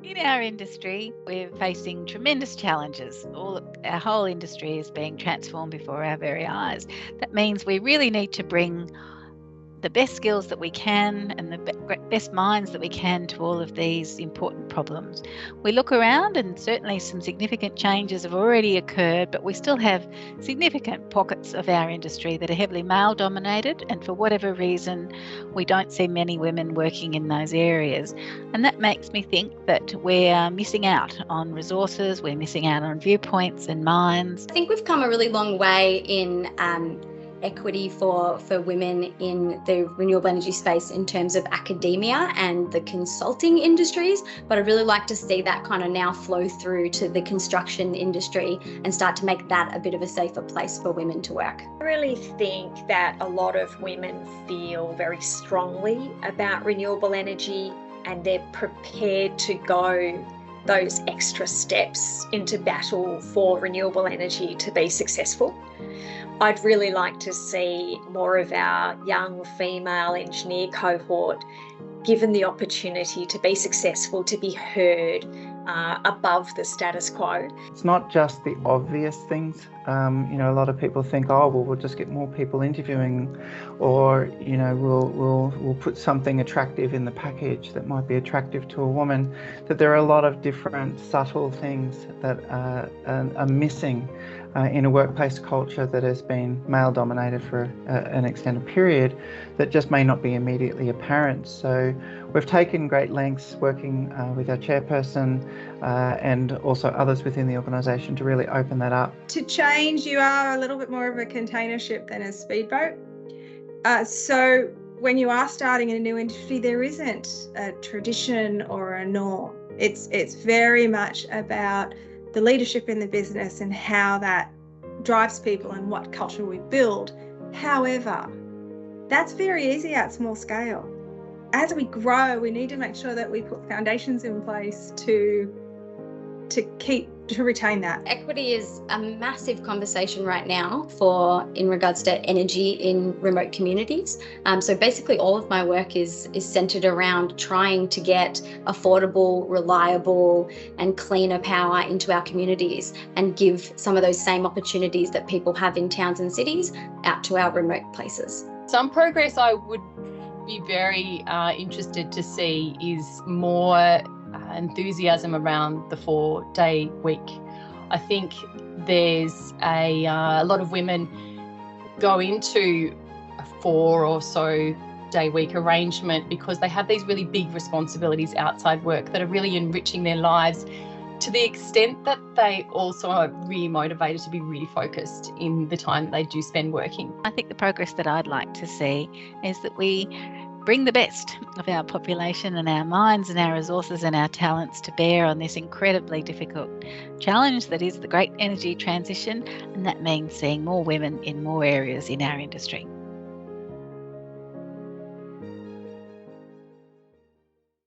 In our industry, we're facing tremendous challenges. Our whole industry is being transformed before our very eyes. That means we really need to bring the best skills that we can and the best minds that we can to all of these important problems. We look around and certainly some significant changes have already occurred, but we still have significant pockets of our industry that are heavily male dominated, and for whatever reason we don't see many women working in those areas. And that makes me think that we're missing out on resources, we're missing out on viewpoints and minds. I think we've come a really long way in equity for women in the renewable energy space in terms of academia and the consulting industries, but I'd really like to see that kind of now flow through to the construction industry and start to make that a bit of a safer place for women to work. I really think that a lot of women feel very strongly about renewable energy and they're prepared to go those extra steps into battle for renewable energy to be successful. I'd really like to see more of our young female engineer cohort given the opportunity to be successful, to be heard above the status quo. It's not just the obvious things. A lot of people think, oh, well, we'll just get more people interviewing, or we'll put something attractive in the package that might be attractive to a woman. That there are a lot of different subtle things that are missing in a workplace culture that has been male dominated for an extended period, that just may not be immediately apparent. So we've taken great lengths working with our chairperson and also others within the organisation to really open that up. To change, you are a little bit more of a container ship than a speedboat. So when you are starting in a new industry, there isn't a tradition or a norm. It's very much about the leadership in the business and how that drives people and what culture we build. However, that's very easy at small scale. As we grow, we need to make sure that we put foundations in place to retain that. Equity is a massive conversation right now in regards to energy in remote communities. So basically all of my work is centered around trying to get affordable, reliable and cleaner power into our communities and give some of those same opportunities that people have in towns and cities out to our remote places. Some progress I would be very interested to see is more enthusiasm around the 4-day week. I think there's a lot of women go into a 4 or so day week arrangement because they have these really big responsibilities outside work that are really enriching their lives to the extent that they also are really motivated to be really focused in the time that they do spend working. I think the progress that I'd like to see is that we bring the best of our population and our minds and our resources and our talents to bear on this incredibly difficult challenge that is the great energy transition, and that means seeing more women in more areas in our industry.